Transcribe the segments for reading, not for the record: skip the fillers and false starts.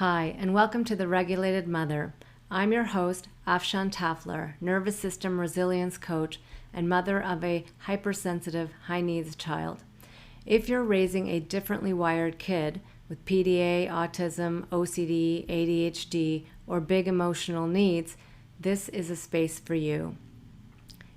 Hi, and welcome to The Regulated Mother. I'm your host, Afshan Tafler, nervous system resilience coach and mother of a hypersensitive, high-needs child. If you're raising a differently wired kid with PDA, autism, OCD, ADHD, or big emotional needs, this is a space for you.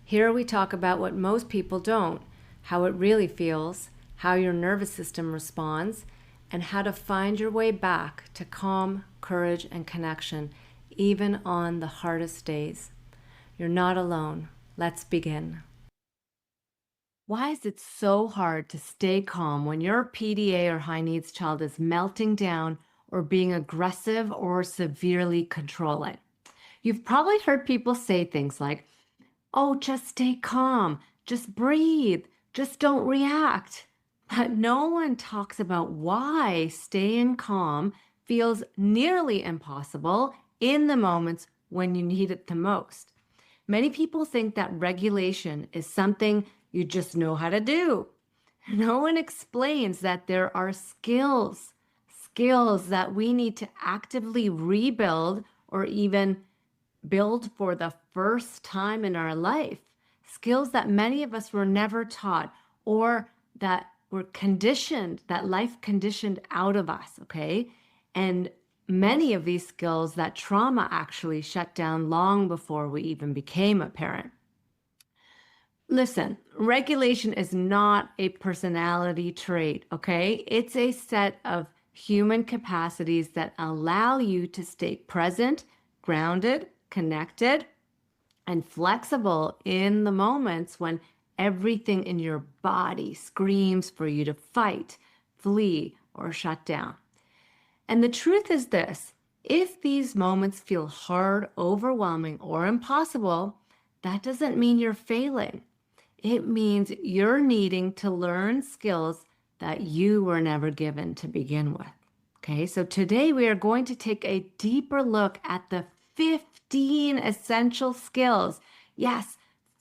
Here we talk about what most people don't, how it really feels, how your nervous system responds, and how to find your way back to calm, courage, and connection, even on the hardest days. You're not alone. Let's begin. Why is it so hard to stay calm when your PDA or high needs child is melting down or being aggressive or severely controlling? You've probably heard people say things like, oh, just stay calm, just breathe, just don't react. But no one talks about why staying calm feels nearly impossible in the moments when you need it the most. Many people think that regulation is something you just know how to do. No one explains that there are skills that we need to actively rebuild or even build for the first time in our life, skills that many of us were never taught or that were conditioned, that life conditioned out of us, okay? And many of these skills that trauma actually shut down long before we even became a parent. Listen, regulation is not a personality trait, okay? It's a set of human capacities that allow you to stay present, grounded, connected, and flexible in the moments when everything in your body screams for you to fight, flee, or shut down. And the truth is this: if these moments feel hard, overwhelming, or impossible, that doesn't mean you're failing. It means you're needing to learn skills that you were never given to begin with. Okay, so today we are going to take a deeper look at the 15 essential skills. Yes,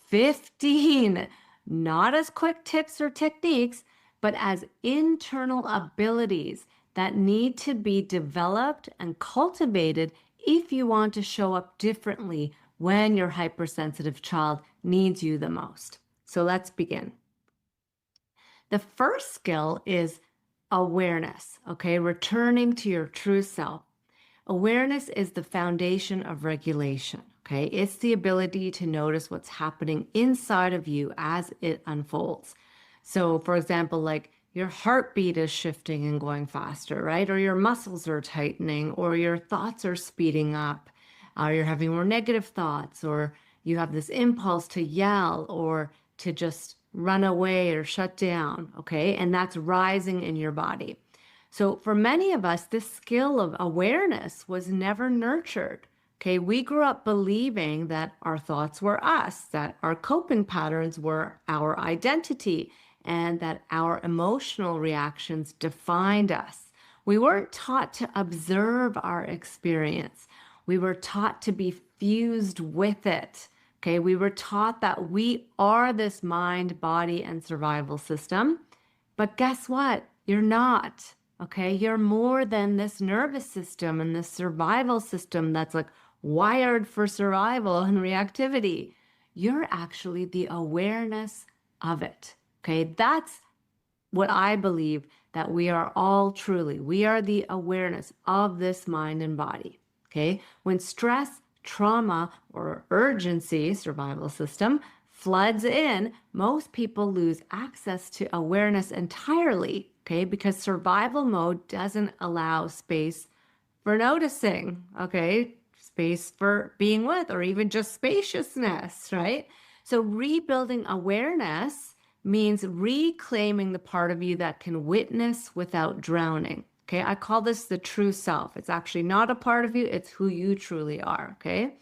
15, not as quick tips or techniques, but as internal abilities that need to be developed and cultivated if you want to show up differently when your hypersensitive child needs you the most. So let's begin. The first skill is awareness, okay? Returning to your true self. Awareness is the foundation of regulation, okay? It's the ability to notice what's happening inside of you as it unfolds. So, for example, like your heartbeat is shifting and going faster, right? Or your muscles are tightening, or your thoughts are speeding up, or you're having more negative thoughts, or you have this impulse to yell or to just run away or shut down, okay? And that's rising in your body. So for many of us, this skill of awareness was never nurtured. Okay, we grew up believing that our thoughts were us, that our coping patterns were our identity, and that our emotional reactions defined us. We weren't taught to observe our experience. We were taught to be fused with it. Okay, we were taught that we are this mind, body, and survival system. But guess what? You're not. Okay, you're more than this nervous system and this survival system that's like wired for survival and reactivity. You're actually the awareness of it. Okay, that's what I believe that we are all truly. We are the awareness of this mind and body. Okay, when stress, trauma, or urgency, survival system, floods in, most people lose access to awareness entirely, okay? Because survival mode doesn't allow space for noticing, okay? Space for being with, or even just spaciousness, right? So rebuilding awareness means reclaiming the part of you that can witness without drowning. Okay, I call this the true self. It's actually not a part of you, it's who you truly are. Okay,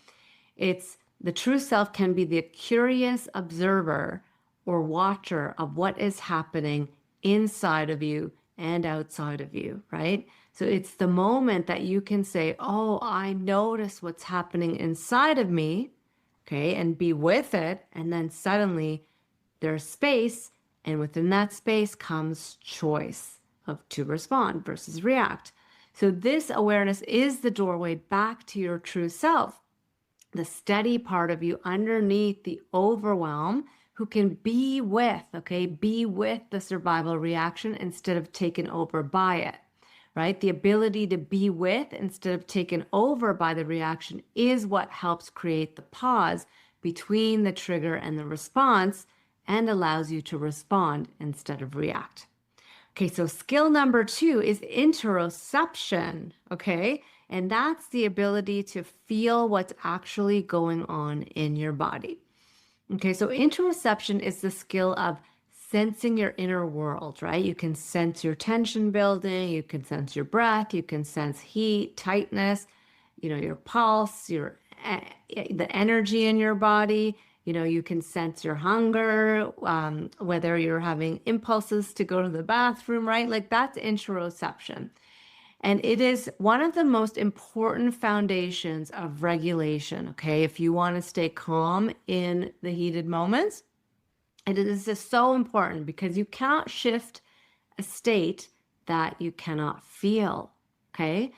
it's the true self can be the curious observer or watcher of what is happening inside of you and outside of you, right? So it's the moment that you can say, oh, I notice what's happening inside of me, okay, and be with it. And then suddenly there's space, and within that space comes choice of to respond versus react. So this awareness is the doorway back to your true self, the steady part of you underneath the overwhelm who can be with, okay, be with the survival reaction instead of taken over by it, right? The ability to be with instead of taken over by the reaction is what helps create the pause between the trigger and the response and allows you to respond instead of react. Okay, so skill number 2 is interoception, okay? And that's the ability to feel what's actually going on in your body. Okay, so interoception is the skill of sensing your inner world, right? You can sense your tension building, you can sense your breath, you can sense heat, tightness, your pulse, the energy in your body. You can sense your hunger, whether you're having impulses to go to the bathroom, right? Like that's interoception. And it is one of the most important foundations of regulation, okay? If you want to stay calm in the heated moments, it is just so important because you cannot shift a state that you cannot feel, okay?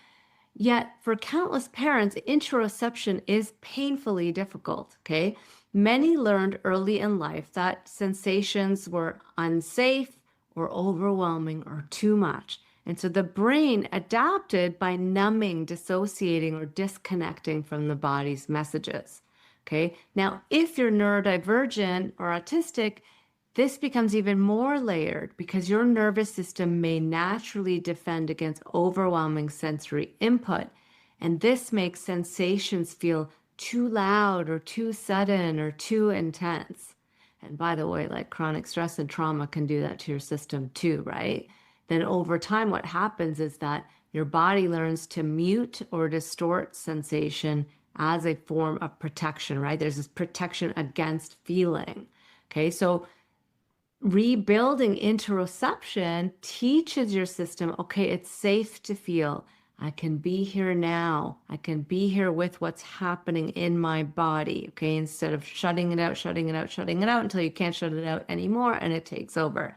Yet for countless parents, interoception is painfully difficult, okay? Many learned early in life that sensations were unsafe or overwhelming or too much. And so the brain adapted by numbing, dissociating, or disconnecting from the body's messages. Okay. Now, if you're neurodivergent or autistic, this becomes even more layered because your nervous system may naturally defend against overwhelming sensory input. And this makes sensations feel too loud or too sudden or too intense. And by the way, like chronic stress and trauma can do that to your system too, right? Then over time, what happens is that your body learns to mute or distort sensation as a form of protection, right? There's this protection against feeling. Okay, so rebuilding interoception teaches your system, okay, it's safe to feel. I can be here now. I can be here with what's happening in my body, okay, instead of shutting it out, shutting it out, shutting it out until you can't shut it out anymore and it takes over.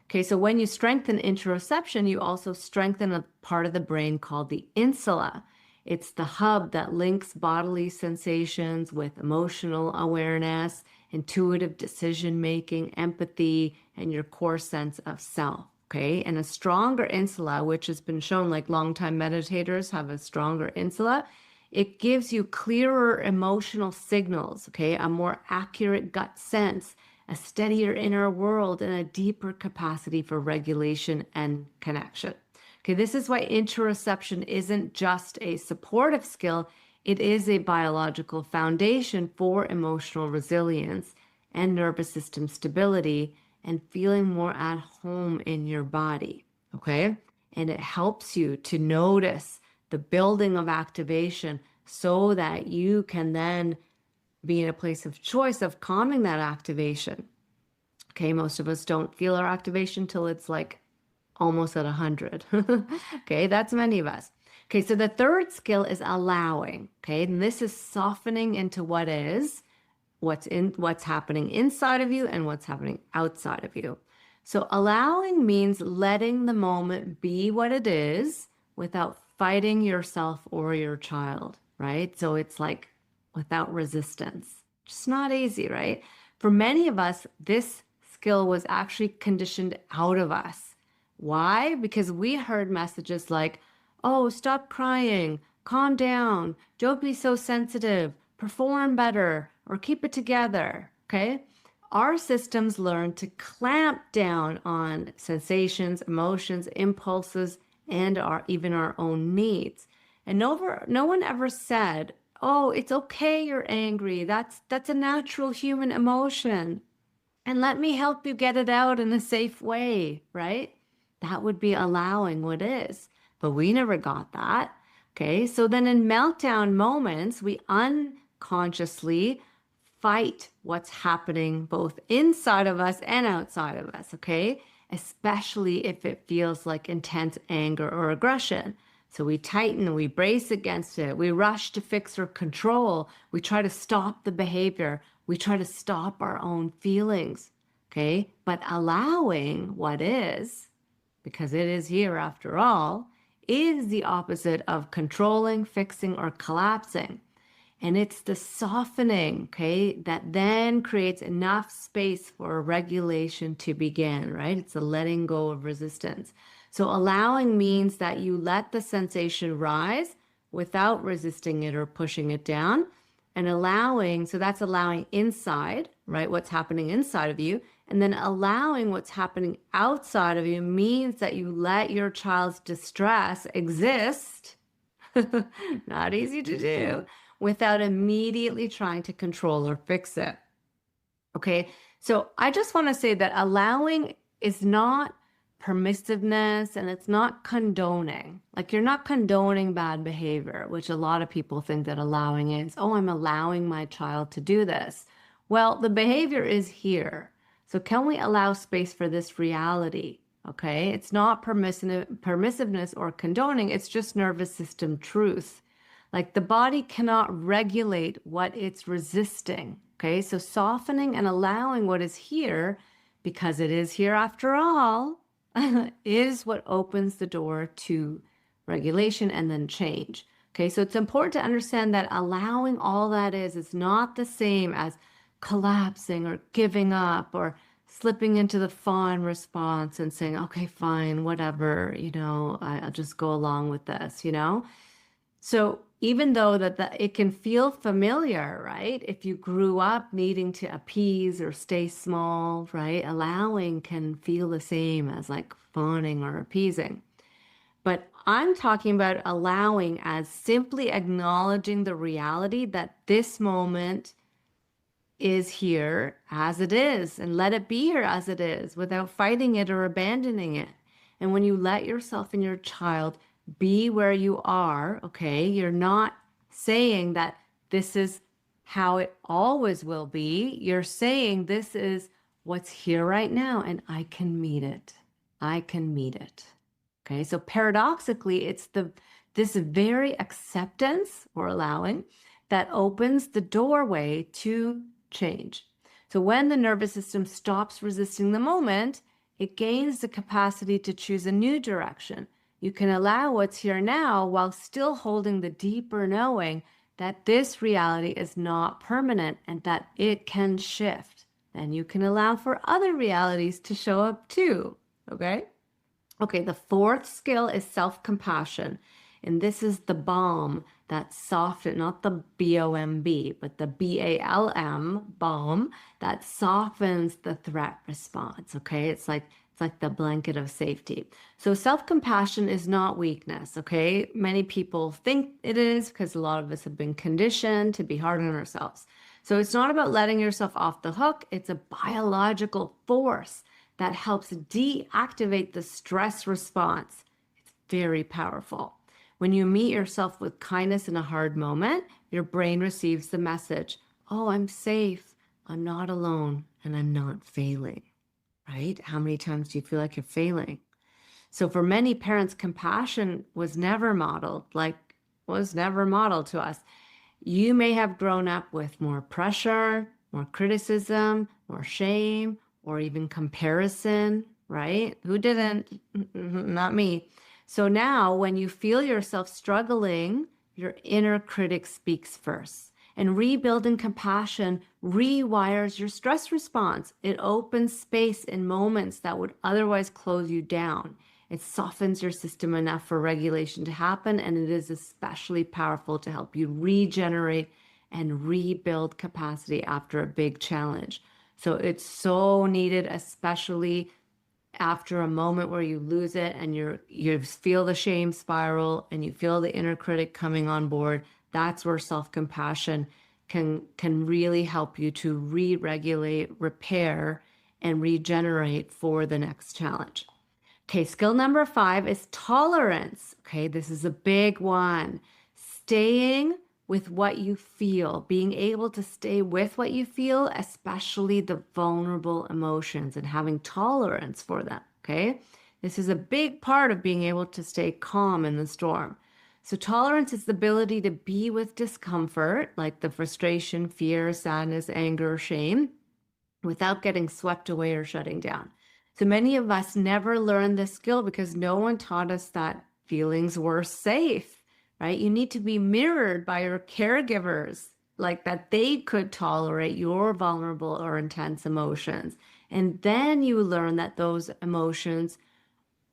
Okay, so when you strengthen interoception, you also strengthen a part of the brain called the insula. It's the hub that links bodily sensations with emotional awareness, intuitive decision-making, empathy, and your core sense of self. Okay, and a stronger insula, which has been shown like longtime meditators have a stronger insula, it gives you clearer emotional signals, okay, a more accurate gut sense, a steadier inner world, and a deeper capacity for regulation and connection. Okay, this is why interoception isn't just a supportive skill, it is a biological foundation for emotional resilience and nervous system stability and feeling more at home in your body, okay? And it helps you to notice the building of activation so that you can then be in a place of choice of calming that activation. Okay, most of us don't feel our activation till it's like almost at 100. Okay, that's many of us. Okay, so the third skill is allowing. Okay, and this is softening into what is, what's happening inside of you and what's happening outside of you. So allowing means letting the moment be what it is without fighting yourself or your child, right? So it's like without resistance. Just not easy, right? For many of us, this skill was actually conditioned out of us. Why? Because we heard messages like, oh, stop crying, calm down, don't be so sensitive, perform better, or keep it together, okay? Our systems learn to clamp down on sensations, emotions, impulses, and even our own needs. And no one ever said, oh, it's okay you're angry. That's a natural human emotion. And let me help you get it out in a safe way, right? That would be allowing what is. But we never got that. Okay, so then in meltdown moments, we unconsciously fight what's happening both inside of us and outside of us, okay? Especially if it feels like intense anger or aggression. So we tighten, we brace against it, we rush to fix or control, we try to stop the behavior, we try to stop our own feelings, okay? But allowing what is, because it is here after all, is the opposite of controlling, fixing, or collapsing. And it's the softening, okay, that then creates enough space for regulation to begin, right? It's the letting go of resistance. So allowing means that you let the sensation rise without resisting it or pushing it down. And allowing, so that's allowing inside, right? What's happening inside of you. And then allowing what's happening outside of you means that you let your child's distress exist. Not easy to do without immediately trying to control or fix it. Okay, so I just want to say that allowing is not permissiveness and it's not condoning. Like you're not condoning bad behavior, which a lot of people think that allowing is, oh, I'm allowing my child to do this. Well, the behavior is here. So can we allow space for this reality? Okay, it's not permissiveness or condoning, it's just nervous system truth. Like the body cannot regulate what it's resisting. Okay, so softening and allowing what is here, because it is here after all, is what opens the door to regulation and then change. Okay, so it's important to understand that allowing all that is not the same as collapsing or giving up or slipping into the fawn response and saying, okay, fine, whatever, I'll just go along with this, So even though it can feel familiar, right? If you grew up needing to appease or stay small, right? Allowing can feel the same as like fawning or appeasing. But I'm talking about allowing as simply acknowledging the reality that this moment is here as it is and let it be here as it is without fighting it or abandoning it. And when you let yourself and your child be where you are, okay, you're not saying that this is how it always will be. You're saying this is what's here right now and I can meet it. I can meet it. Okay, so paradoxically, it's this very acceptance or allowing that opens the doorway to change. So when the nervous system stops resisting the moment, it gains the capacity to choose a new direction. You can allow what's here now while still holding the deeper knowing that this reality is not permanent and that it can shift. And you can allow for other realities to show up too, okay? Okay, the fourth skill is self-compassion. And this is the balm that softens, not the B-O-M-B, but the B-A-L-M, balm, that softens the threat response, okay? It's like the blanket of safety. So self-compassion is not weakness, okay? Many people think it is because a lot of us have been conditioned to be hard on ourselves. So it's not about letting yourself off the hook. It's a biological force that helps deactivate the stress response. It's very powerful. When you meet yourself with kindness in a hard moment, your brain receives the message, oh, I'm safe, I'm not alone, and I'm not failing, right? How many times do you feel like you're failing? So for many parents, compassion was never modeled to us. You may have grown up with more pressure, more criticism, more shame, or even comparison, right? Who didn't? Not me. So now when you feel yourself struggling, your inner critic speaks first. And rebuilding compassion rewires your stress response. It opens space in moments that would otherwise close you down. It softens your system enough for regulation to happen, and it is especially powerful to help you regenerate and rebuild capacity after a big challenge. So it's so needed, especially after a moment where you lose it and you feel the shame spiral and you feel the inner critic coming on board. That's where self-compassion can really help you to re-regulate, repair, and regenerate for the next challenge. Okay, skill number 5 is tolerance. Okay, this is a big one. Staying with what you feel, being able to stay with what you feel, especially the vulnerable emotions, and having tolerance for them, okay? This is a big part of being able to stay calm in the storm. So tolerance is the ability to be with discomfort, like the frustration, fear, sadness, anger, shame, without getting swept away or shutting down. So many of us never learned this skill because no one taught us that feelings were safe, right? You need to be mirrored by your caregivers, like that they could tolerate your vulnerable or intense emotions. And then you learn that those emotions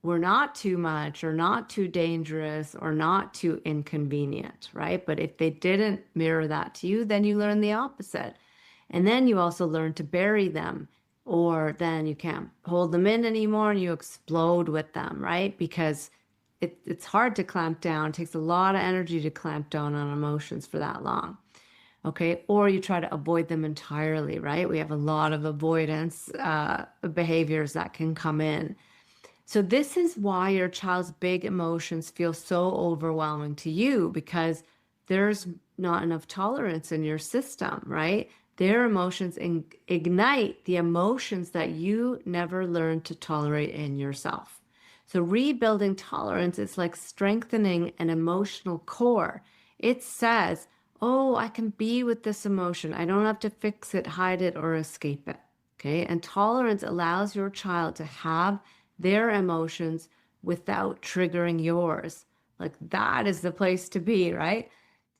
were not too much or not too dangerous or not too inconvenient, right? But if they didn't mirror that to you, then you learn the opposite. And then you also learn to bury them, or then you can't hold them in anymore and you explode with them, right? Because it's hard to clamp down. It takes a lot of energy to clamp down on emotions for that long. Okay. Or you try to avoid them entirely, right? We have a lot of avoidance behaviors that can come in. So this is why your child's big emotions feel so overwhelming to you, because there's not enough tolerance in your system, right? Their emotions ignite the emotions that you never learned to tolerate in yourself. So rebuilding tolerance is like strengthening an emotional core. It says, oh, I can be with this emotion. I don't have to fix it, hide it, or escape it. Okay. And tolerance allows your child to have their emotions without triggering yours. Like that is the place to be, right?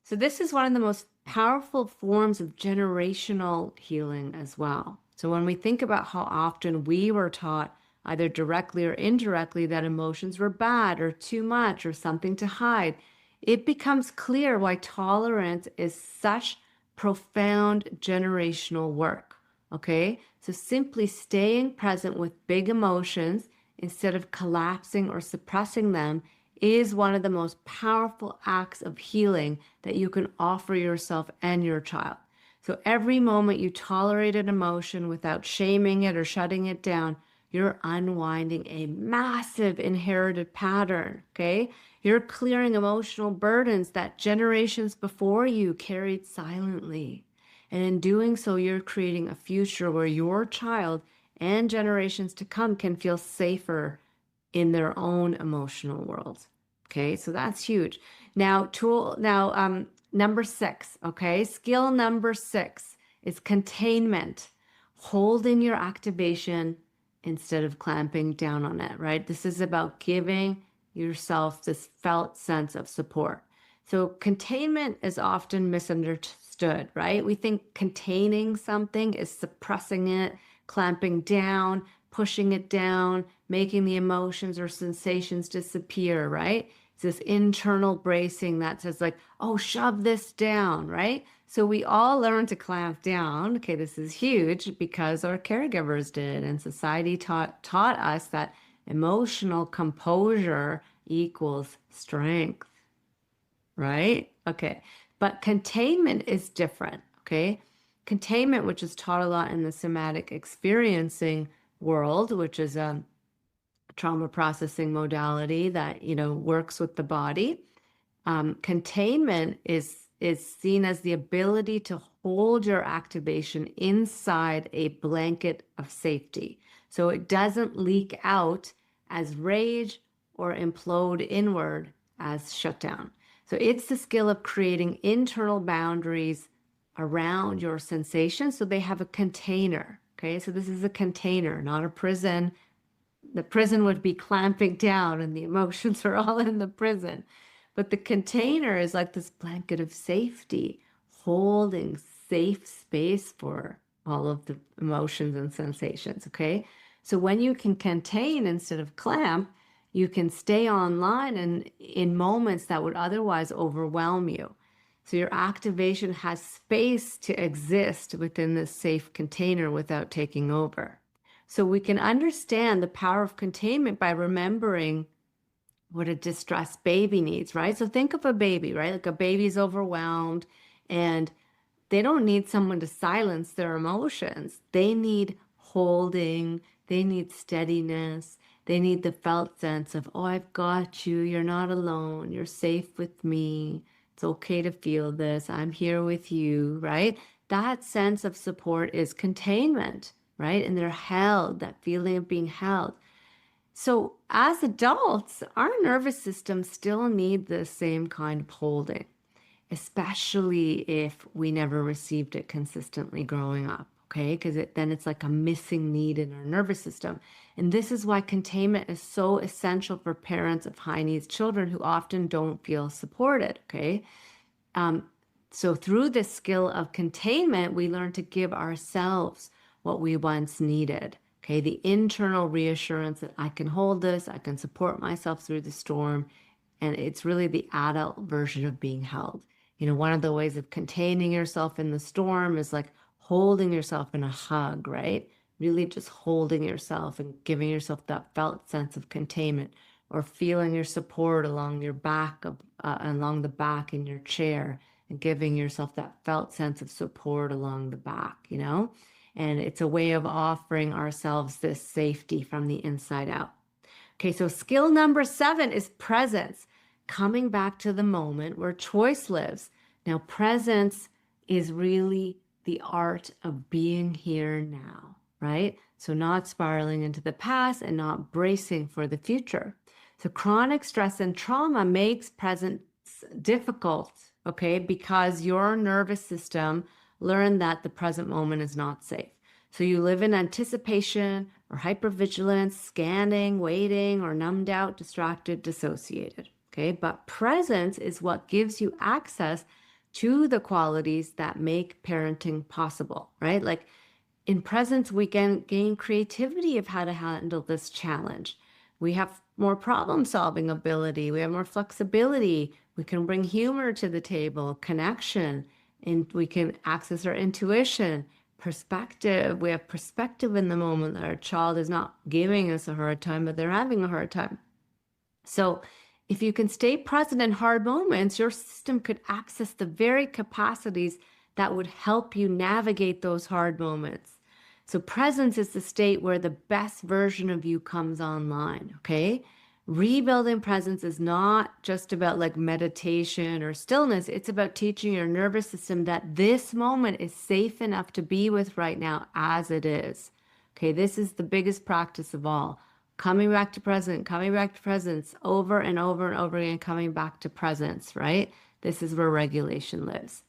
So this is one of the most powerful forms of generational healing as well. So when we think about how often we were taught, either directly or indirectly, that emotions were bad or too much or something to hide, it becomes clear why tolerance is such profound generational work. Okay? So simply staying present with big emotions instead of collapsing or suppressing them is one of the most powerful acts of healing that you can offer yourself and your child. So every moment you tolerate an emotion without shaming it or shutting it down, you're unwinding a massive inherited pattern, okay? You're clearing emotional burdens that generations before you carried silently. And in doing so, you're creating a future where your child and generations to come can feel safer in their own emotional world. Okay, so that's huge. Now, number 6, okay, skill number 6 is containment, holding your activation instead of clamping down on it, right? This is about giving yourself this felt sense of support. So containment is often misunderstood, right? We think containing something is suppressing it, clamping down, pushing it down, making the emotions or sensations disappear, right? It's this internal bracing that says like, oh, shove this down, right? So we all learn to clamp down. Okay, this is huge because our caregivers did, and society taught us that emotional composure equals strength, right? Okay, but containment is different, okay? Containment, which is taught a lot in the somatic experiencing world, which is a trauma processing modality that, works with the body. Containment is seen as the ability to hold your activation inside a blanket of safety. So it doesn't leak out as rage or implode inward as shutdown. So it's the skill of creating internal boundaries around your sensations so they have a container. Okay, so this is a container, not a prison. The prison would be clamping down and the emotions are all in the prison. But the container is like this blanket of safety, holding safe space for all of the emotions and sensations. Okay, so when you can contain instead of clamp, you can stay online and in moments that would otherwise overwhelm you. So your activation has space to exist within this safe container without taking over. So we can understand the power of containment by remembering what a distressed baby needs, right? So think of a baby, right? Like a baby's overwhelmed and they don't need someone to silence their emotions. They need holding, they need steadiness, they need the felt sense of, oh, I've got you, you're not alone, you're safe with me, it's okay to feel this, I'm here with you, right? That sense of support is containment, right? And they're held, that feeling of being held. So as adults, our nervous system still need the same kind of holding, especially if we never received it consistently growing up. okay? Because then it's like a missing need in our nervous system. And this is why containment is so essential for parents of high needs children who often don't feel supported, okay? So through this skill of containment, we learn to give ourselves what we once needed. Okay, the internal reassurance that I can hold this, I can support myself through the storm, and it's really the adult version of being held. One of the ways of containing yourself in the storm is like holding yourself in a hug, right? Really just holding yourself and giving yourself that felt sense of containment, or feeling your support along your back, along the back in your chair, and giving yourself that felt sense of support along the back, And it's a way of offering ourselves this safety from the inside out. Okay, so skill number 7 is presence, coming back to the moment where choice lives. Now, presence is really the art of being here now, right? So not spiraling into the past and not bracing for the future. So chronic stress and trauma makes presence difficult, okay, because your nervous system learned that the present moment is not safe. So you live in anticipation or hypervigilance, scanning, waiting, or numbed out, distracted, dissociated, okay? But presence is what gives you access to the qualities that make parenting possible, right? Like in presence, we can gain creativity of how to handle this challenge. We have more problem-solving ability. We have more flexibility. We can bring humor to the table, connection, and we can access our intuition, perspective. We have perspective in the moment that our child is not giving us a hard time, but they're having a hard time. So if you can stay present in hard moments, your system could access the very capacities that would help you navigate those hard moments. So presence is the state where the best version of you comes online, okay? Rebuilding presence is not just about like meditation or stillness. It's about teaching your nervous system that this moment is safe enough to be with right now as it is. Okay, this is the biggest practice of all. Coming back to presence over and over and over again, coming back to presence, right? This is where regulation lives.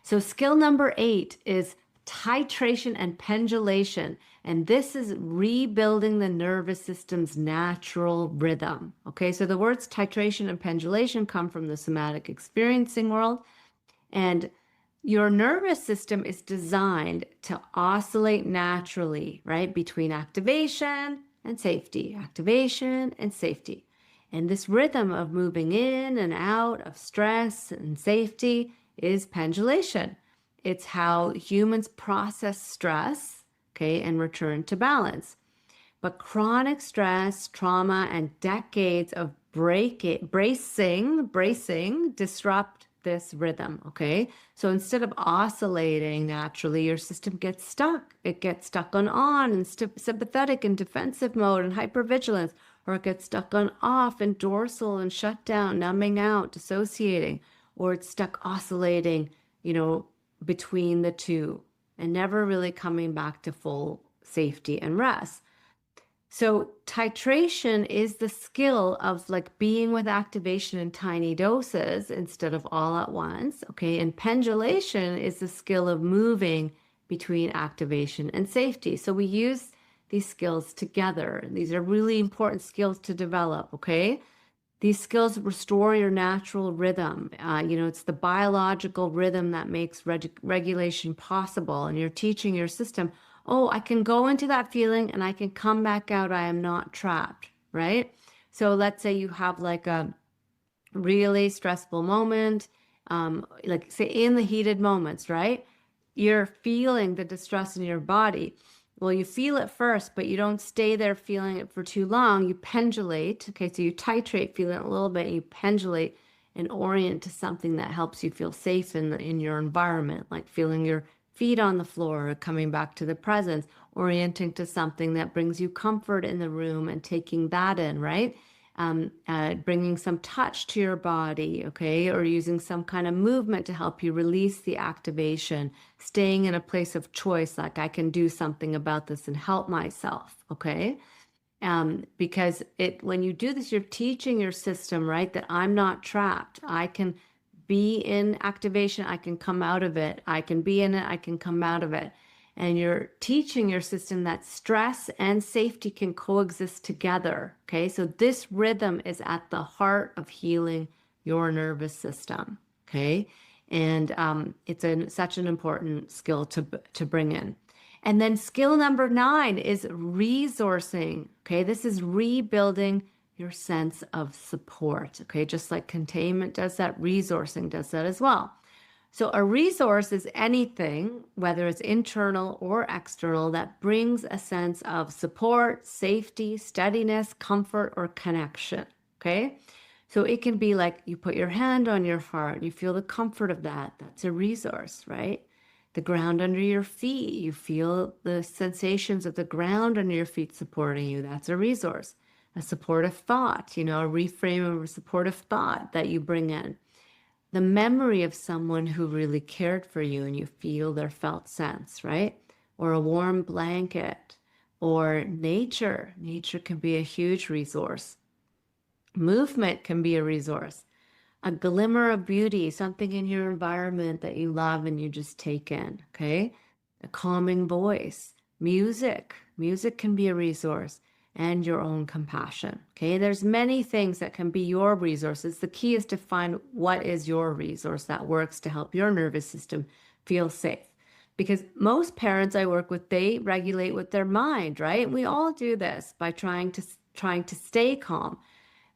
So skill number 8 is titration and pendulation. And this is rebuilding the nervous system's natural rhythm. Okay, so the words titration and pendulation come from the somatic experiencing world. And your nervous system is designed to oscillate naturally, right, between activation and safety, activation and safety. And this rhythm of moving in and out of stress and safety is pendulation. It's how humans process stress, okay, and return to balance. But chronic stress, trauma, and decades of bracing disrupt this rhythm, okay? So instead of oscillating naturally, your system gets stuck. It gets stuck on and sympathetic and defensive mode and hypervigilance, or it gets stuck on off and dorsal and shut down, numbing out, dissociating, or it's stuck oscillating, between the two and never really coming back to full safety and rest. So titration is the skill of like being with activation in tiny doses instead of all at once, okay? And pendulation is the skill of moving between activation and safety. So we use these skills together. These are really important skills to develop, okay? These skills restore your natural rhythm. It's the biological rhythm that makes regulation possible. And you're teaching your system, I can go into that feeling and I can come back out. I am not trapped, right? So let's say you have like a really stressful moment, like say in the heated moments, right? You're feeling the distress in your body. Well, you feel it first, but you don't stay there feeling it for too long. You pendulate. Okay, so you titrate, feel it a little bit, and you pendulate and orient to something that helps you feel safe in your environment, like feeling your feet on the floor, or coming back to the presence, orienting to something that brings you comfort in the room and taking that in, right? Bringing some touch to your body, okay, or using some kind of movement to help you release the activation, staying in a place of choice, like I can do something about this and help myself, okay? Because when you do this, you're teaching your system, right, that I'm not trapped. I can be in activation, I can come out of it. I can be in it, I can come out of it. And you're teaching your system that stress and safety can coexist together. Okay, so this rhythm is at the heart of healing your nervous system. Okay, and it's such an important skill to bring in. And then skill number 9 is resourcing. Okay, this is rebuilding your sense of support. Okay, just like containment does that, resourcing does that as well. So a resource is anything, whether it's internal or external, that brings a sense of support, safety, steadiness, comfort, or connection. Okay. So it can be like you put your hand on your heart, you feel the comfort of that. That's a resource, right? The ground under your feet, you feel the sensations of the ground under your feet supporting you. That's a resource. A supportive thought, a reframe of a supportive thought that you bring in. The memory of someone who really cared for you and you feel their felt sense, right? Or a warm blanket, or nature. Nature can be a huge resource. Movement can be a resource. A glimmer of beauty, something in your environment that you love and you just take in, okay? A calming voice. Music can be a resource. And your own compassion. Okay, there's many things that can be your resources. The key is to find what is your resource that works to help your nervous system feel safe. Because most parents I work with, they regulate with their mind, right? We all do this by trying to stay calm.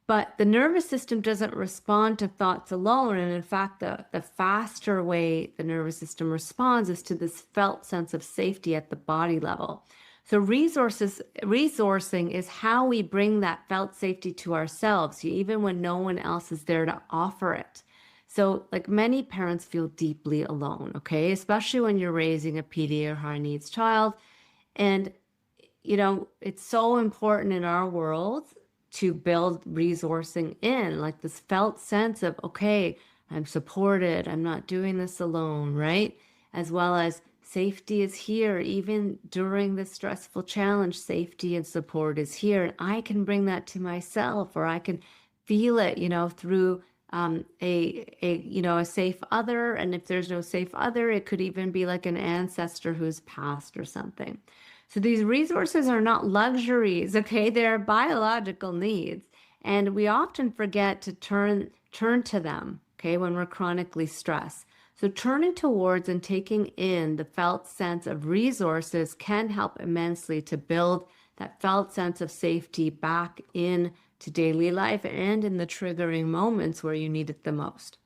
But the nervous system doesn't respond to thoughts alone. And in fact, the faster way the nervous system responds is to this felt sense of safety at the body level. So resourcing is how we bring that felt safety to ourselves, even when no one else is there to offer it. So like many parents feel deeply alone, okay? Especially when you're raising a PD or high needs child. And, it's so important in our world to build resourcing in, like this felt sense of, okay, I'm supported, I'm not doing this alone, right? As well as safety is here, even during this stressful challenge, safety and support is here. And I can bring that to myself, or I can feel it, through a safe other. And if there's no safe other, it could even be like an ancestor who's passed or something. So these resources are not luxuries, okay? They're biological needs. And we often forget to turn to them, okay, when we're chronically stressed. So turning towards and taking in the felt sense of resources can help immensely to build that felt sense of safety back in to daily life and in the triggering moments where you need it the most.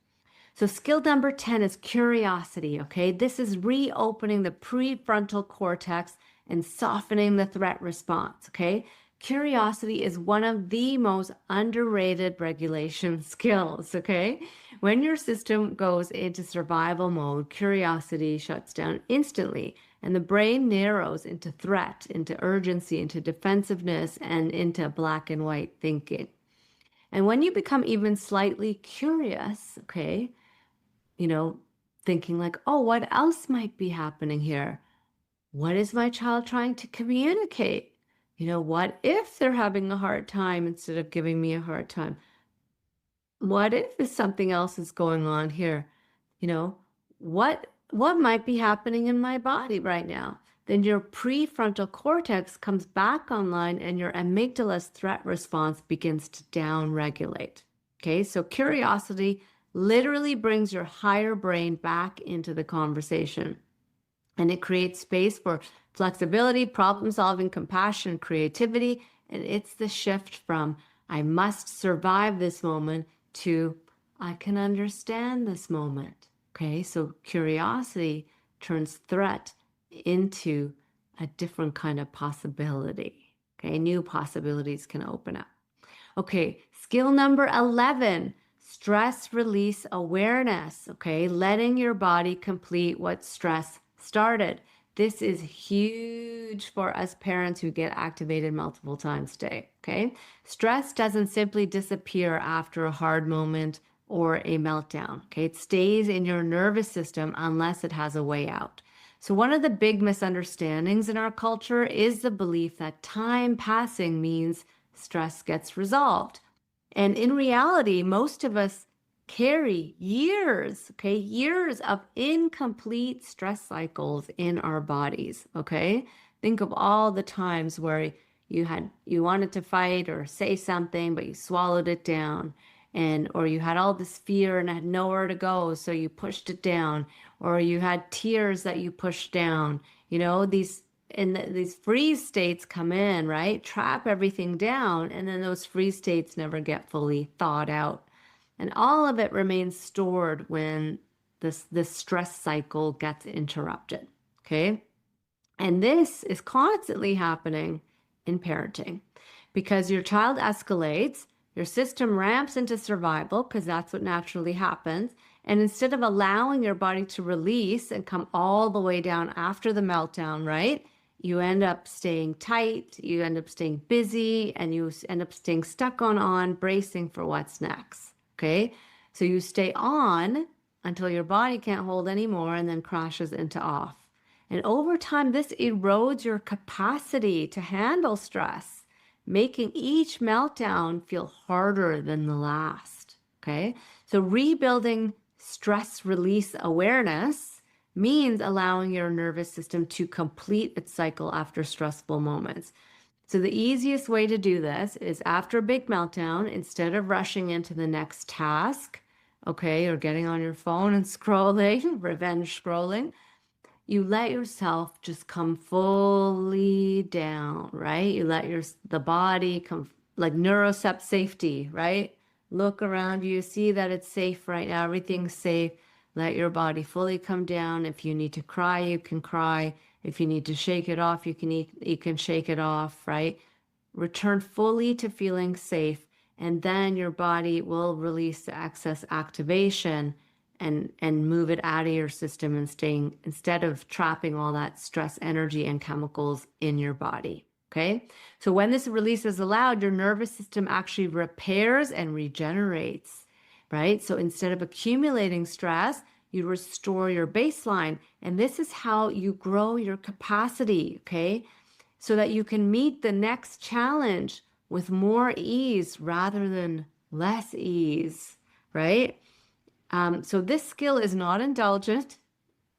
So skill number 10 is curiosity, okay? This is reopening the prefrontal cortex and softening the threat response, okay? Curiosity is one of the most underrated regulation skills, okay? When your system goes into survival mode, curiosity shuts down instantly, and the brain narrows into threat, into urgency, into defensiveness, and into black and white thinking. And when you become even slightly curious, okay, thinking like, oh, what else might be happening here? What is my child trying to communicate? What if they're having a hard time instead of giving me a hard time? What if something else is going on here? What might be happening in my body right now? Then your prefrontal cortex comes back online and your amygdala's threat response begins to down-regulate. Okay, so curiosity literally brings your higher brain back into the conversation. And it creates space for flexibility, problem solving, compassion, creativity. And it's the shift from I must survive this moment to I can understand this moment. Okay, so curiosity turns threat into a different kind of possibility. Okay, new possibilities can open up. Okay, skill number 11, stress release awareness. Okay, letting your body complete what stress started. This is huge for us parents who get activated multiple times a day, okay? Stress doesn't simply disappear after a hard moment or a meltdown, okay? It stays in your nervous system unless it has a way out. So one of the big misunderstandings in our culture is the belief that time passing means stress gets resolved. And in reality, most of us carry years, okay, years of incomplete stress cycles in our bodies, okay? Think of all the times where you wanted to fight or say something, but you swallowed it down. And or you had all this fear and had nowhere to go, so you pushed it down, or you had tears that you pushed down. These freeze states come in, right? Trap everything down, and then those freeze states never get fully thawed out. And all of it remains stored when this stress cycle gets interrupted. Okay. And this is constantly happening in parenting because your child escalates, your system ramps into survival because that's what naturally happens. And instead of allowing your body to release and come all the way down after the meltdown, right? You end up staying tight, you end up staying busy, and you end up staying stuck on, bracing for what's next. Okay. So you stay on until your body can't hold anymore and then crashes into off. And over time, this erodes your capacity to handle stress, making each meltdown feel harder than the last. Okay. So rebuilding stress release awareness means allowing your nervous system to complete its cycle after stressful moments. So the easiest way to do this is after a big meltdown, instead of rushing into the next task, okay, or getting on your phone and scrolling, revenge scrolling, you let yourself just come fully down, right? You let the body come, like neurocept safety, right? Look around you, see that it's safe right now, everything's safe. Let your body fully come down. If you need to cry, you can cry. If you need to shake it off, you can shake it off, right? Return fully to feeling safe, and then your body will release the excess activation and move it out of your system and instead of trapping all that stress energy and chemicals in your body. Okay. So when this release is allowed, your nervous system actually repairs and regenerates, right? So instead of accumulating stress, you restore your baseline. And this is how you grow your capacity, okay? So that you can meet the next challenge with more ease rather than less ease, right? So this skill is not indulgent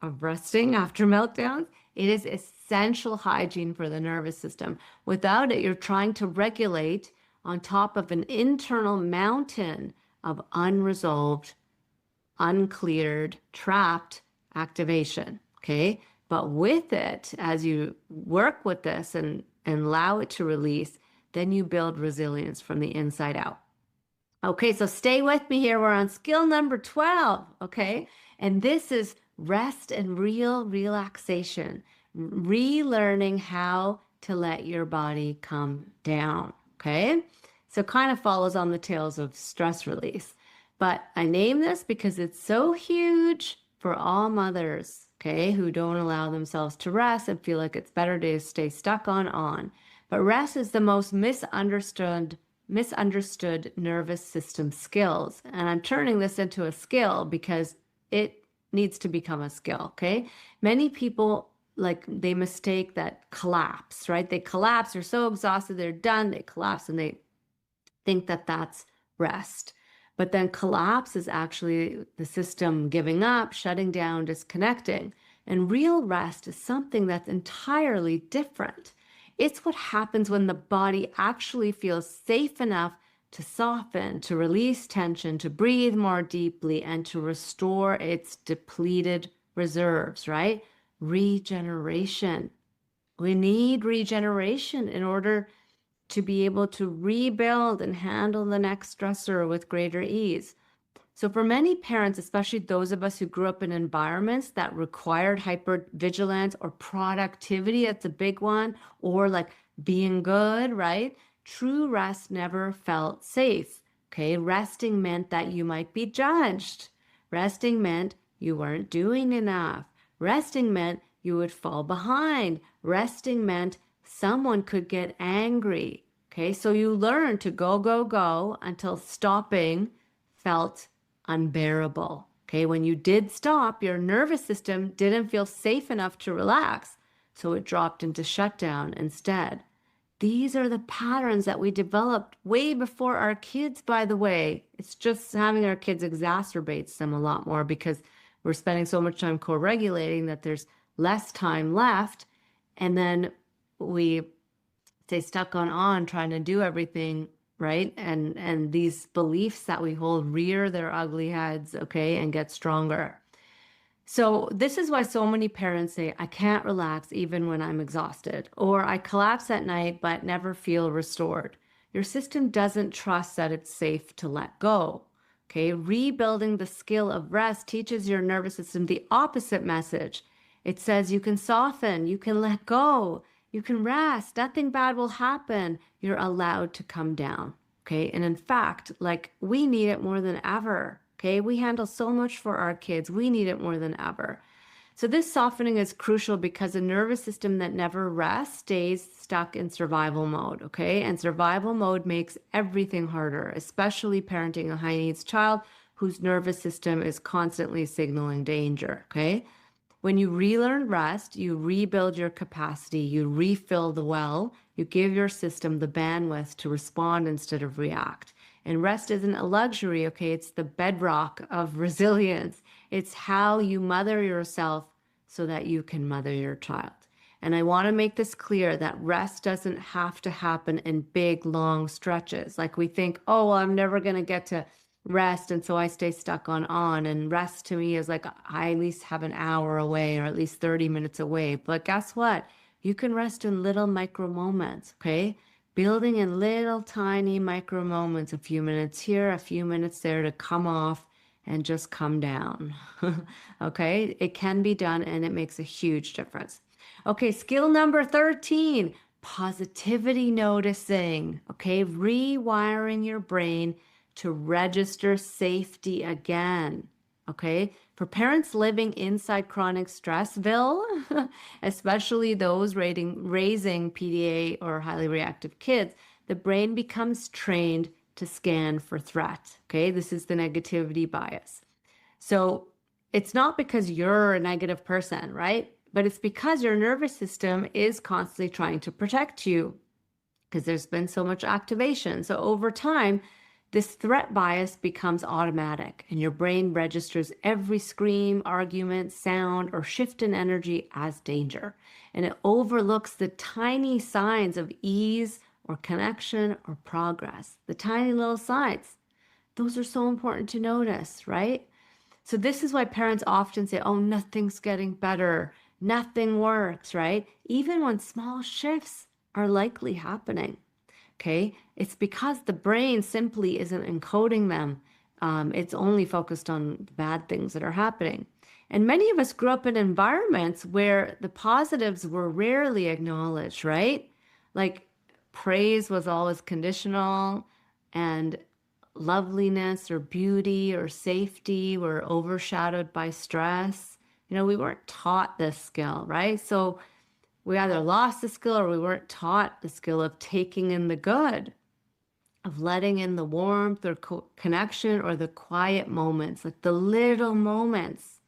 of resting after meltdowns. It is essential hygiene for the nervous system. Without it, you're trying to regulate on top of an internal mountain of unresolved, uncleared, trapped activation, okay? But with it, as you work with this and allow it to release, then you build resilience from the inside out. Okay, so stay with me here. We're on skill number 12, okay? And this is rest and real relaxation, relearning how to let your body come down, okay? So kind of follows on the tails of stress release. But I name this because it's so huge for all mothers, okay, who don't allow themselves to rest and feel like it's better to stay stuck on. But rest is the most misunderstood nervous system skills. And I'm turning this into a skill because it needs to become a skill, okay? Many people, they mistake that collapse, right? They collapse, they're so exhausted, they're done, they collapse, and they think that that's rest. But then collapse is actually the system giving up, shutting down, disconnecting. And real rest is something that's entirely different. It's what happens when the body actually feels safe enough to soften, to release tension, to breathe more deeply, and to restore its depleted reserves, right? Regeneration. We need regeneration in order to be able to rebuild and handle the next stressor with greater ease. So for many parents, especially those of us who grew up in environments that required hypervigilance or productivity, that's a big one, or like being good, right? True rest never felt safe, okay? Resting meant that you might be judged. Resting meant you weren't doing enough. Resting meant you would fall behind. Resting meant someone could get angry, okay? So you learn to go until stopping felt unbearable, okay? When you did stop, your nervous system didn't feel safe enough to relax, so it dropped into shutdown instead. These are the patterns that we developed way before our kids, by the way. It's just having our kids exacerbates them a lot more because we're spending so much time co-regulating that there's less time left. And then we stay stuck on trying to do everything right. And these beliefs that we hold rear their ugly heads, okay, and get stronger. So this is why so many parents say, I can't relax even when I'm exhausted, or I collapse at night but never feel restored. Your system doesn't trust that it's safe to let go. Okay, rebuilding the skill of rest teaches your nervous system the opposite message. It says you can soften, you can let go, you can rest, nothing bad will happen. You're allowed to come down. Okay, and in fact, like we need it more than ever. Okay, we handle so much for our kids. We need it more than ever. So this softening is crucial because a nervous system that never rests stays stuck in survival mode, okay? And survival mode makes everything harder, especially parenting a high needs child whose nervous system is constantly signaling danger, okay? When you relearn rest, you rebuild your capacity, you refill the well, you give your system the bandwidth to respond instead of react. And rest isn't a luxury, okay? It's the bedrock of resilience. It's how you mother yourself so that you can mother your child. And I want to make this clear that rest doesn't have to happen in big, long stretches. Like we think, oh, well, I'm never going to get to rest, and so I stay stuck on. And rest to me is like I at least have an hour away or at least 30 minutes away. But guess what? You can rest in little micro moments, okay? Building in little tiny micro moments, a few minutes here, a few minutes there to come off and just come down. Okay, it can be done and it makes a huge difference. Okay, skill number 13, positivity noticing. Okay, rewiring your brain to register safety again. Okay, for parents living inside chronic stressville, especially those raising PDA or highly reactive kids, the brain becomes trained to scan for threat. Okay, this is the negativity bias. So it's not because you're a negative person, right? But it's because your nervous system is constantly trying to protect you because there's been so much activation. So over time, this threat bias becomes automatic, and your brain registers every scream, argument, sound, or shift in energy as danger. And it overlooks the tiny signs of ease or connection or progress, the tiny little signs. Those are so important to notice, right? So this is why parents often say, oh, nothing's getting better, nothing works, right? Even when small shifts are likely happening. Okay, it's because the brain simply isn't encoding them. It's only focused on the bad things that are happening. And many of us grew up in environments where the positives were rarely acknowledged, right? Like praise was always conditional, and loveliness or beauty or safety were overshadowed by stress. You know, we weren't taught this skill, right? So we either lost the skill or we weren't taught the skill of taking in the good, of letting in the warmth or connection or the quiet moments, like the little moments.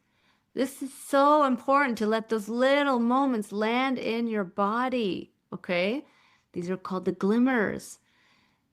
This is so important to let those little moments land in your body, okay? These are called the glimmers.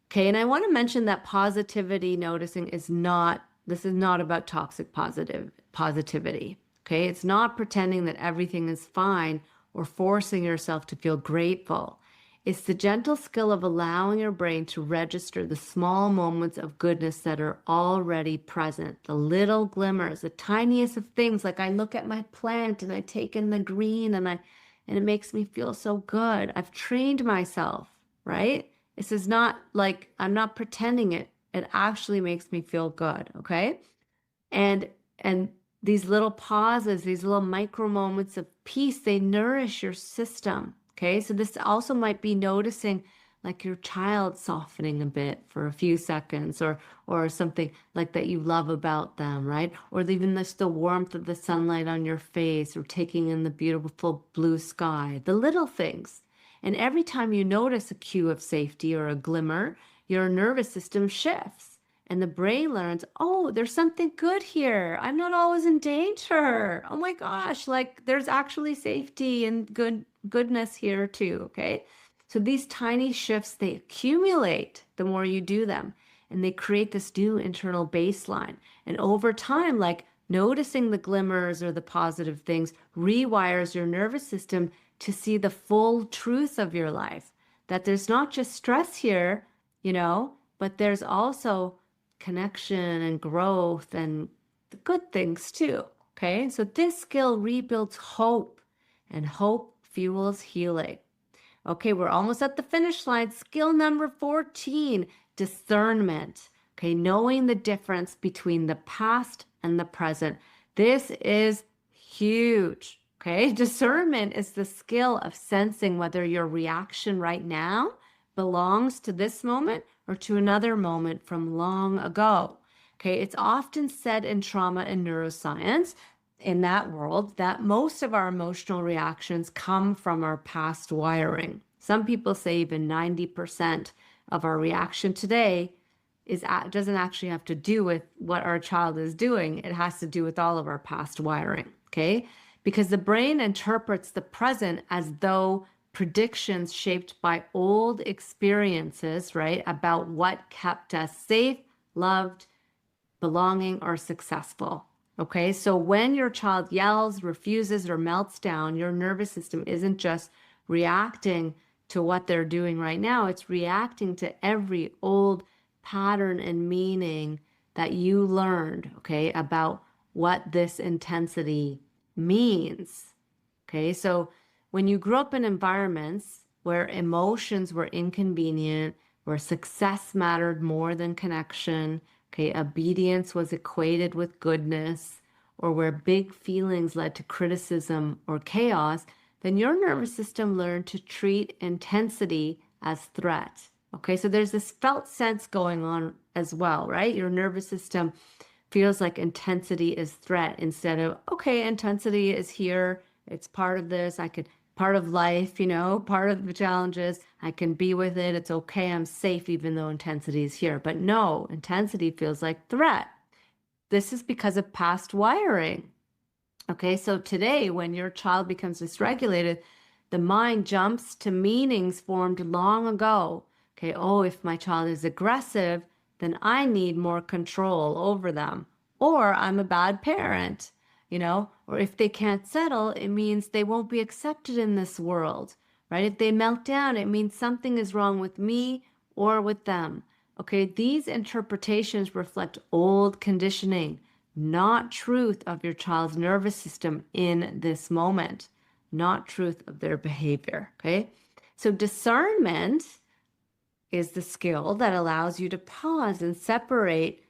Okay, and I want to mention that positivity noticing is not, this is not about toxic positivity, okay? It's not pretending that everything is fine or forcing yourself to feel grateful. It's the gentle skill of allowing your brain to register the small moments of goodness that are already present, the little glimmers, the tiniest of things. Like I look at my plant and I take in the green and it makes me feel so good. I've trained myself, right? This is not like I'm not pretending it. It actually makes me feel good, okay? And these little pauses, these little micro moments of peace, they nourish your system. Okay, so this also might be noticing like your child softening a bit for a few seconds, or something like that you love about them, right? Or even just the warmth of the sunlight on your face, or taking in the beautiful blue sky, the little things. And every time you notice a cue of safety or a glimmer, your nervous system shifts. And the brain learns, oh, there's something good here. I'm not always in danger. Oh my gosh, like there's actually safety and goodness here too, okay? So these tiny shifts, they accumulate the more you do them, and they create this new internal baseline. And over time, like noticing the glimmers or the positive things rewires your nervous system to see the full truth of your life, that there's not just stress here, but there's also connection and growth and the good things too. Okay, so this skill rebuilds hope, and hope fuels healing. Okay, we're almost at the finish line. Skill number 14, discernment. Okay, knowing the difference between the past and the present. This is huge. Okay, discernment is the skill of sensing whether your reaction right now belongs to this moment or to another moment from long ago. Okay, it's often said in trauma and neuroscience, in that world, that most of our emotional reactions come from our past wiring. Some people say even 90% of our reaction today doesn't actually have to do with what our child is doing. It has to do with all of our past wiring, okay? Because the brain interprets the present as though predictions shaped by old experiences, right, about what kept us safe, loved, belonging, or successful. Okay, so when your child yells, refuses, or melts down, your nervous system isn't just reacting to what they're doing right now, it's reacting to every old pattern and meaning that you learned, okay, about what this intensity means. Okay, so when you grew up in environments where emotions were inconvenient, where success mattered more than connection, okay, obedience was equated with goodness, or where big feelings led to criticism or chaos, then your nervous system learned to treat intensity as threat. Okay, so there's this felt sense going on as well, right? Your nervous system feels like intensity is threat instead of, okay, intensity is here. It's part of this. Part of life, part of the challenges. I can be with it. It's okay. I'm safe even though intensity is here. But no, intensity feels like threat. This is because of past wiring. Okay, so today when your child becomes dysregulated, the mind jumps to meanings formed long ago. Okay, oh, if my child is aggressive, then I need more control over them. Or I'm a bad parent, or if they can't settle, it means they won't be accepted in this world, right? If they melt down, it means something is wrong with me or with them. Okay, these interpretations reflect old conditioning, not truth of your child's nervous system in this moment, not truth of their behavior. Okay, so discernment is the skill that allows you to pause and separate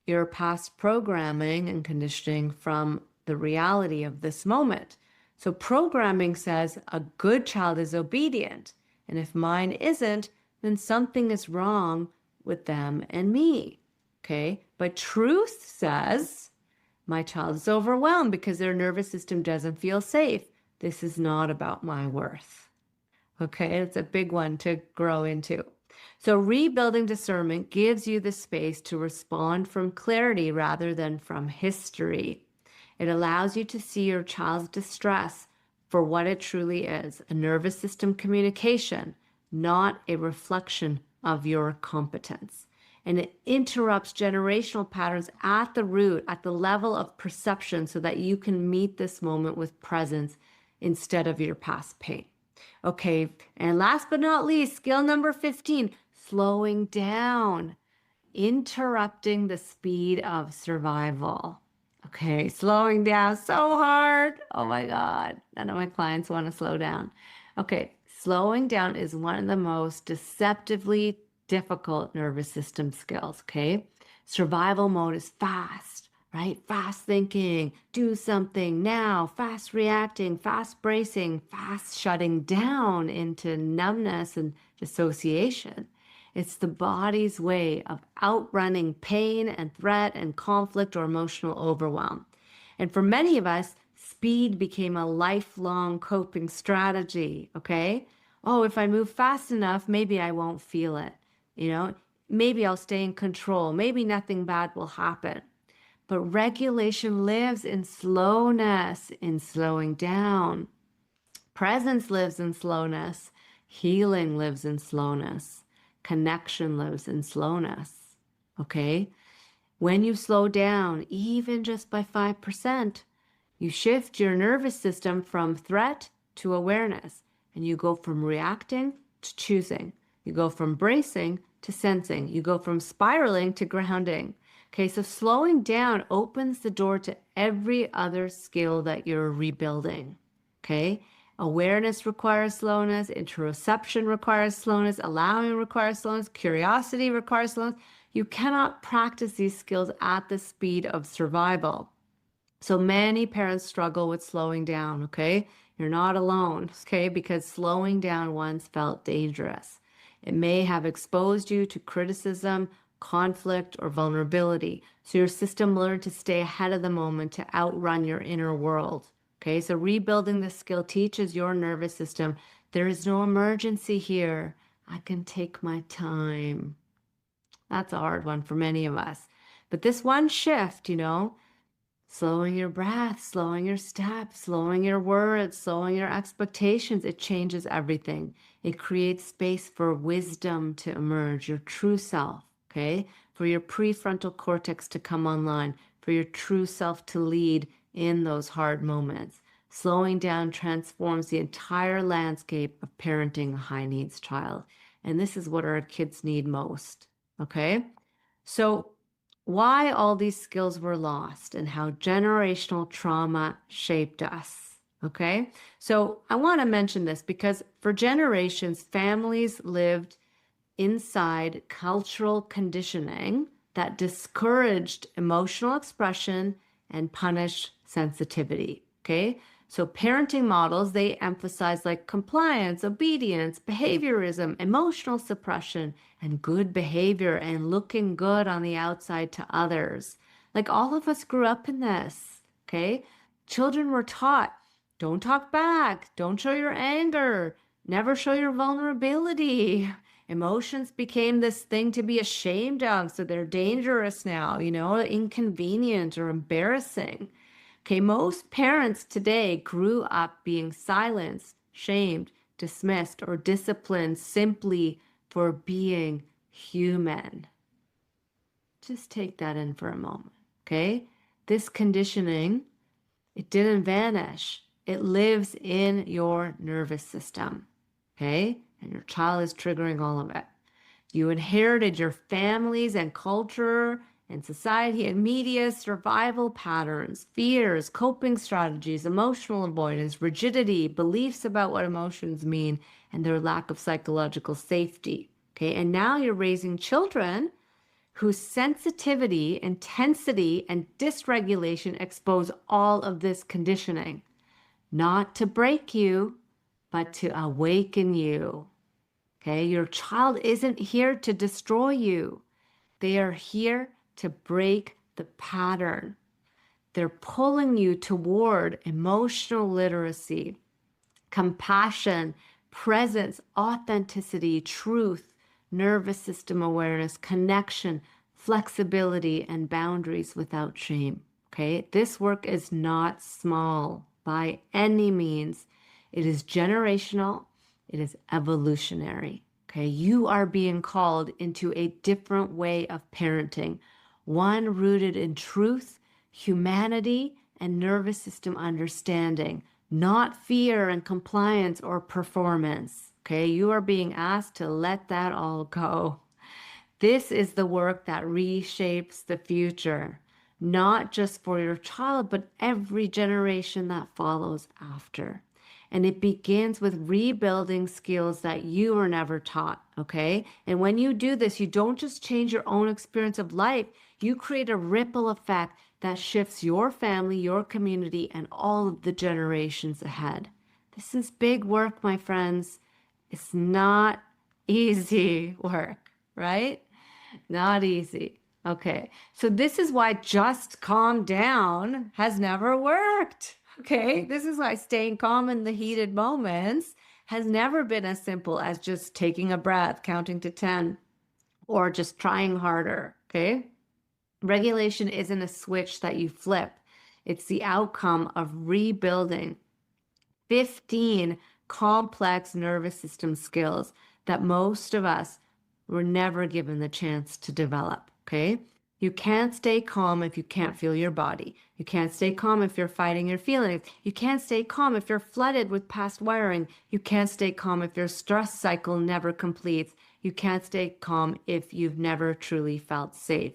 your past programming and conditioning from the reality of this moment. So programming says a good child is obedient, and if mine isn't, then something is wrong with them and me. Okay, but truth says my child is overwhelmed because their nervous system doesn't feel safe. This is not about my worth. Okay, it's a big one to grow into. So rebuilding discernment gives you the space to respond from clarity rather than from history. It allows you to see your child's distress for what it truly is, a nervous system communication, not a reflection of your competence. And it interrupts generational patterns at the root, at the level of perception, so that you can meet this moment with presence instead of your past pain. Okay, and last but not least, skill number 15, slowing down, interrupting the speed of survival. Okay, slowing down so hard. Oh my God, none of my clients want to slow down. Okay, slowing down is one of the most deceptively difficult nervous system skills, okay? Survival mode is fast, right? Fast thinking, do something now, fast reacting, fast bracing, fast shutting down into numbness and dissociation. It's the body's way of outrunning pain and threat and conflict or emotional overwhelm. And for many of us, speed became a lifelong coping strategy, okay? Oh, if I move fast enough, maybe I won't feel it. Maybe I'll stay in control. Maybe nothing bad will happen. But regulation lives in slowness, in slowing down. Presence lives in slowness. Healing lives in slowness. Connection lives in slowness. Okay? When you slow down, even just by 5%, you shift your nervous system from threat to awareness, and you go from reacting to choosing. You go from bracing to sensing. You go from spiraling to grounding. Okay, so slowing down opens the door to every other skill that you're rebuilding. Okay, awareness requires slowness, interoception requires slowness, allowing requires slowness, curiosity requires slowness. You cannot practice these skills at the speed of survival. So many parents struggle with slowing down, okay? You're not alone, okay? Because slowing down once felt dangerous. It may have exposed you to criticism, conflict, or vulnerability. So your system learned to stay ahead of the moment to outrun your inner world, okay? So rebuilding this skill teaches your nervous system, there is no emergency here. I can take my time. That's a hard one for many of us. But this one shift, slowing your breath, slowing your steps, slowing your words, slowing your expectations, it changes everything. It creates space for wisdom to emerge, your true self, okay? For your prefrontal cortex to come online, for your true self to lead in those hard moments. Slowing down transforms the entire landscape of parenting a high needs child. And this is what our kids need most, okay? So why all these skills were lost and how generational trauma shaped us. Okay, so I want to mention this because for generations, families lived inside cultural conditioning that discouraged emotional expression and punished sensitivity. Okay, so parenting models, they emphasize like compliance, obedience, behaviorism, emotional suppression, and good behavior and looking good on the outside to others. Like all of us grew up in this, okay? Children were taught, don't talk back, don't show your anger, never show your vulnerability. Emotions became this thing to be ashamed of, so they're dangerous now, inconvenient or embarrassing. Okay, most parents today grew up being silenced, shamed, dismissed, or disciplined simply for being human. Just take that in for a moment, okay? This conditioning, it didn't vanish. It lives in your nervous system, okay? And your child is triggering all of it. You inherited your families and culture and society and media survival patterns, fears, coping strategies, emotional avoidance, rigidity, beliefs about what emotions mean, and their lack of psychological safety. Okay, and now you're raising children whose sensitivity, intensity, and dysregulation expose all of this conditioning, not to break you, but to awaken you. Okay, your child isn't here to destroy you. They are here to break the pattern. They're pulling you toward emotional literacy, compassion, presence, authenticity, truth, nervous system awareness, connection, flexibility, and boundaries without shame. Okay, this work is not small by any means. It is generational, it is evolutionary. Okay, you are being called into a different way of parenting, one rooted in truth, humanity, and nervous system understanding, not fear and compliance or performance. Okay, you are being asked to let that all go. This is the work that reshapes the future, not just for your child, but every generation that follows after. And it begins with rebuilding skills that you were never taught, okay? And when you do this, you don't just change your own experience of life, you create a ripple effect that shifts your family, your community, and all of the generations ahead. This is big work, my friends. It's not easy work, right? Not easy. Okay, so this is why just calm down has never worked. Okay, this is why staying calm in the heated moments has never been as simple as just taking a breath, counting to 10, or just trying harder. Okay, regulation isn't a switch that you flip, it's the outcome of rebuilding 15 complex nervous system skills that most of us were never given the chance to develop, okay? You can't stay calm if you can't feel your body. You can't stay calm if you're fighting your feelings. You can't stay calm if you're flooded with past wiring. You can't stay calm if your stress cycle never completes. You can't stay calm if you've never truly felt safe.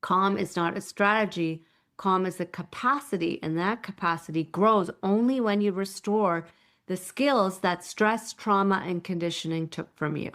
Calm is not a strategy. Calm is a capacity, and that capacity grows only when you restore the skills that stress, trauma, and conditioning took from you.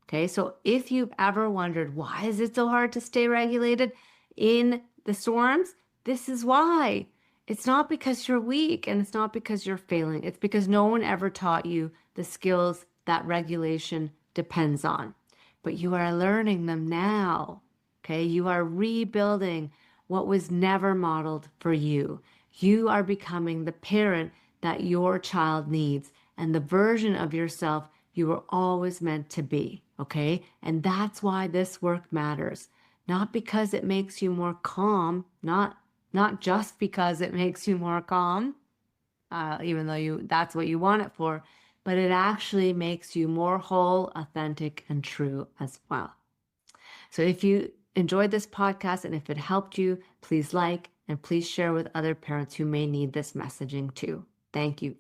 Okay, so if you've ever wondered, why is it so hard to stay regulated in the storms? This is why. It's not because you're weak and it's not because you're failing. It's because no one ever taught you the skills that regulation depends on. But you are learning them now. Okay, you are rebuilding what was never modeled for you. You are becoming the parent that your child needs and the version of yourself you were always meant to be. Okay, and that's why this work matters. Not because it makes you more calm, not just because it makes you more calm, even though that's what you want it for, but it actually makes you more whole, authentic, and true as well. So if you enjoyed this podcast and if it helped you, please like and please share with other parents who may need this messaging too. Thank you.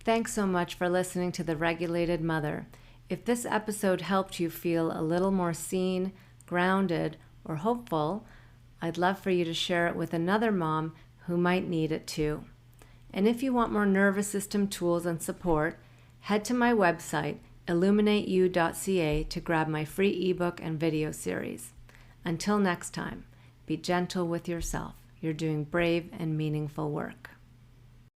Thanks so much for listening to The Regulated Mother. If this episode helped you feel a little more seen, grounded, or hopeful, I'd love for you to share it with another mom who might need it too. And if you want more nervous system tools and support, head to my website, illuminateyou.ca, to grab my free ebook and video series. Until next time, be gentle with yourself. You're doing brave and meaningful work.